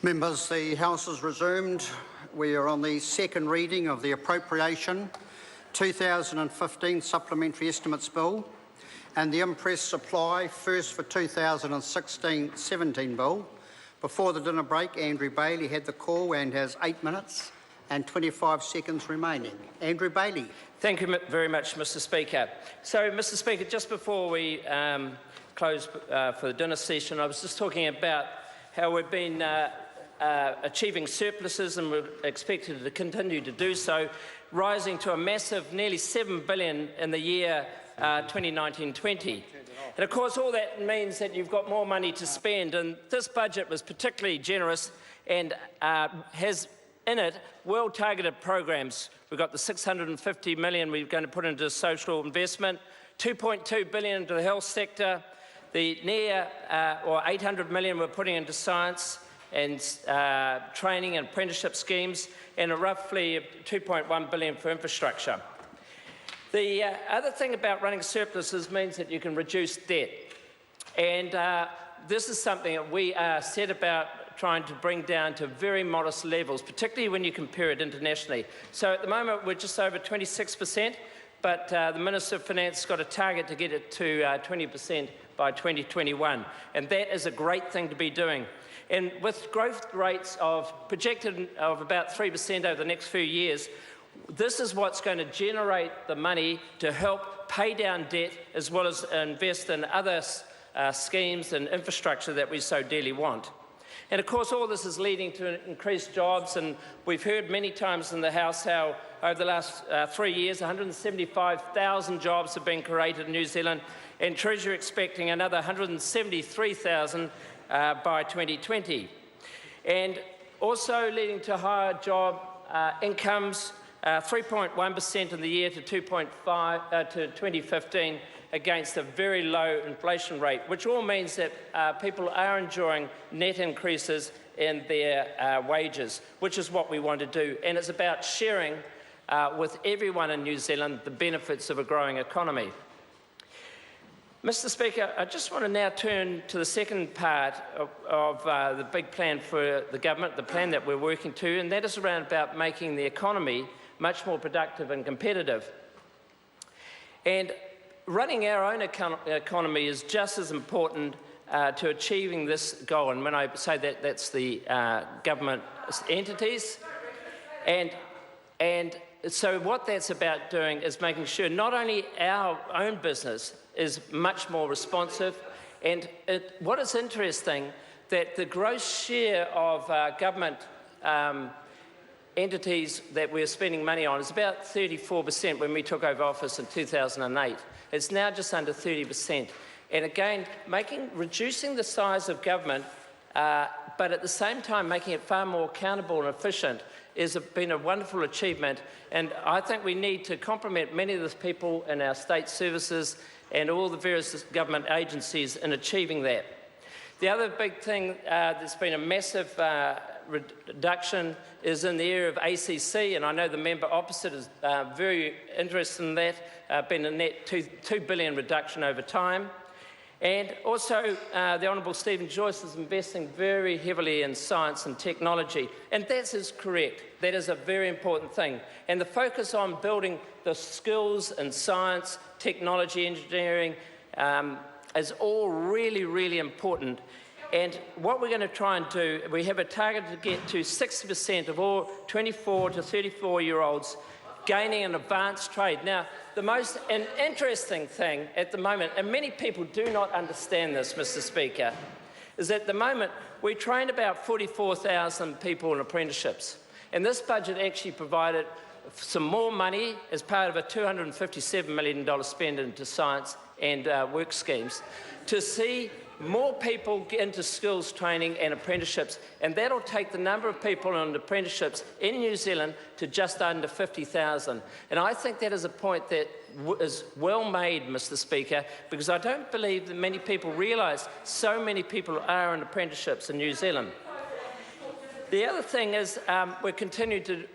Members, the House is resumed. We are on the second reading of the Appropriation 2015 Supplementary Estimates Bill and the Impress Supply First for 2016-17 Bill. Before the dinner break, Andrew Bailey had the call and has 8 minutes and 25 seconds remaining. Andrew Bailey. Thank you very much, Mr Speaker. So, Mr Speaker, just before we close for the dinner session, I was just talking about how we've been achieving surpluses and we're expected to continue to do so, rising to a massive nearly $7 billion in the year 2019-20. And of course all that means that you've got more money to spend, and this budget was particularly generous and has in it well-targeted programs. We've got the $650 million we're going to put into social investment, $2.2 billion into the health sector, the near or $800 million we're putting into science and training and apprenticeship schemes, and a roughly $2.1 billion for infrastructure. The other thing about running surpluses means that you can reduce debt, and this is something that we are set about trying to bring down to very modest levels, particularly when you compare it internationally. So at the moment we're just over 26%, but the Minister of Finance has got a target to get it to 20% by 2021, and that is a great thing to be doing. And with growth rates projected of about 3% over the next few years, this is what's going to generate the money to help pay down debt as well as invest in other schemes and infrastructure that we so dearly want. And of course all this is leading to increased jobs, and we've heard many times in the House how over the last 3 years 175,000 jobs have been created in New Zealand, and Treasury expecting another 173,000 by 2020. And also leading to higher job incomes, 3.1% in the year to 2.5 to 2015 against a very low inflation rate, which all means that people are enjoying net increases in their wages, which is what we want to do. And it's about sharing with everyone in New Zealand the benefits of a growing economy. Mr Speaker, I just want to now turn to the second part of the big plan for the government, the plan that we're working to, and that is around about making the economy much more productive and competitive. And running our own economy is just as important to achieving this goal. And when I say that, that's the government entities. And so what that's about doing is making sure not only our own business is much more responsive, and what is interesting, that the gross share of government entities that we're spending money on is about 34% when we took over office in 2008. It's now just under 30%. And again, reducing the size of government, but at the same time making it far more accountable and efficient has been a wonderful achievement. And I think we need to compliment many of the people in our state services and all the various government agencies in achieving that. The other big thing that's been a massive reduction is in the area of ACC, and I know the member opposite is very interested in that, been a net $2 billion reduction over time. And also the Honourable Stephen Joyce is investing very heavily in science and technology, and that is correct. That is a very important thing. And the focus on building the skills in science, technology, engineering is all really, really important. And what we're going to try and do, we have a target to get to 60% of all 24 to 34-year-olds gaining an advanced trade. Now, the most interesting thing at the moment, and many people do not understand this, Mr Speaker, is at the moment we trained about 44,000 people in apprenticeships. And this budget actually provided some more money as part of a $257 million spend into science and work schemes to see more people get into skills training and apprenticeships, and that'll take the number of people in apprenticeships in New Zealand to just under 50,000. And I think that is a point that is well made, Mr Speaker, because I don't believe that many people realise so many people are in apprenticeships in New Zealand. The other thing is we're continuing to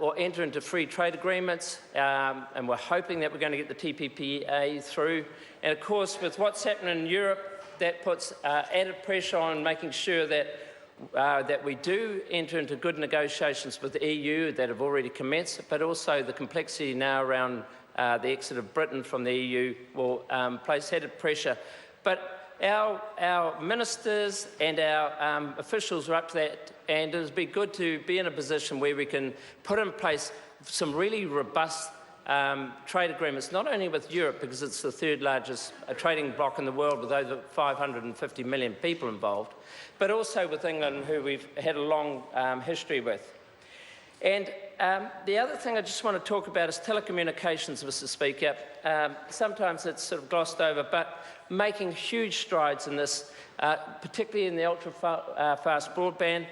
or enter into free trade agreements, and we're hoping that we're going to get the TPPA through. And of course, with what's happening in Europe, that puts added pressure on making sure that that we do enter into good negotiations with the EU that have already commenced, but also the complexity now around the exit of Britain from the EU will place added pressure. But our ministers and our officials are up to that, and it would be good to be in a position where we can put in place some really robust trade agreements, not only with Europe, because it's the third largest trading bloc in the world with over 550 million people involved, but also with England, who we've had a long history with. And the other thing I just want to talk about is telecommunications, Mr. Speaker. Sometimes it's sort of glossed over, but making huge strides in this, particularly in the ultra-fast broadband.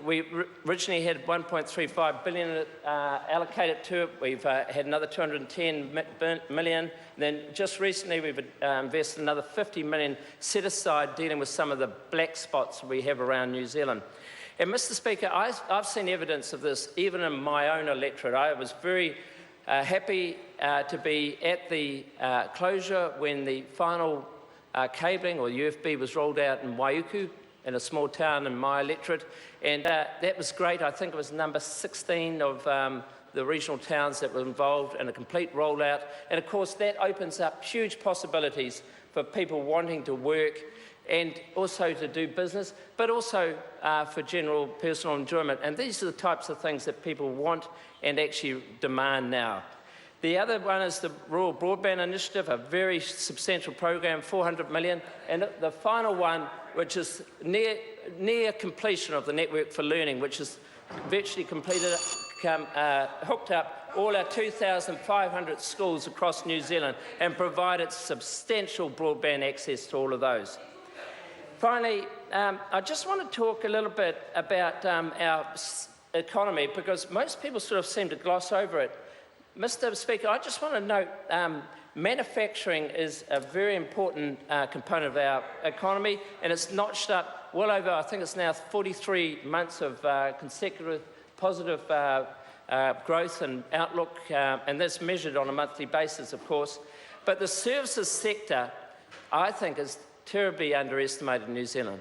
We originally had 1.35 billion allocated to it. We've had another 210 million. Then just recently we've invested another 50 million set aside dealing with some of the black spots we have around New Zealand. And Mr. Speaker, I've seen evidence of this even in my own electorate. I was very happy to be at the closure when the final cabling or UFB was rolled out in Waiuku, in a small town in my electorate, and that was great. I think it was number 16 of the regional towns that were involved in a complete rollout, and of course that opens up huge possibilities for people wanting to work and also to do business, but also for general personal enjoyment. And these are the types of things that people want and actually demand now. The other one is the Rural Broadband Initiative, a very substantial program, 400 million. And the final one, which is near completion of the Network for Learning, which is virtually completed, hooked up all our 2,500 schools across New Zealand and provided substantial broadband access to all of those. Finally, I just want to talk a little bit about our economy, because most people sort of seem to gloss over it. Mr. Speaker, I just want to note manufacturing is a very important component of our economy, and it's notched up well over, I think it's now 43 months of consecutive positive growth and outlook, and that's measured on a monthly basis, of course. But the services sector, I think, is terribly underestimated in New Zealand.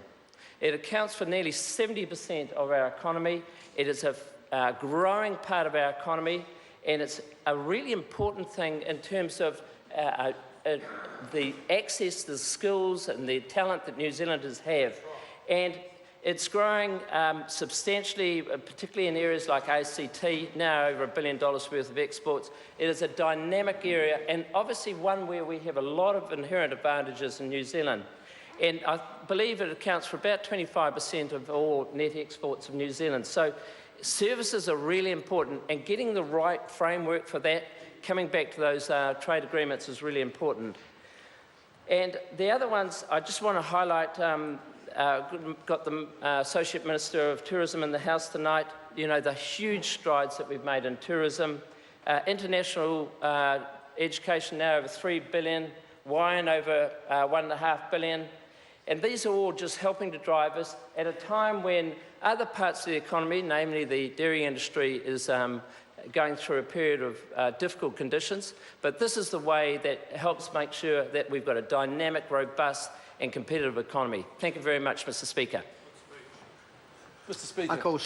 It accounts for nearly 70% of our economy. It is a growing part of our economy, and it's a really important thing in terms of the access to the skills and the talent that New Zealanders have. And it's growing substantially, particularly in areas like ACT, now over $1 billion worth of exports. It is a dynamic area, and obviously one where we have a lot of inherent advantages in New Zealand. And I believe it accounts for about 25% of all net exports of New Zealand. So services are really important, and getting the right framework for that, coming back to those trade agreements, is really important. And the other ones I just want to highlight, got the Associate Minister of Tourism in the House tonight, you know, the huge strides that we've made in tourism. International education now over $3 billion, wine over $1.5 billion. And these are all just helping to drive us at a time when other parts of the economy, namely the dairy industry, is going through a period of difficult conditions. But this is the way that helps make sure that we've got a dynamic, robust and competitive economy. Thank you very much, Mr. Speaker. Mr. Speaker. I call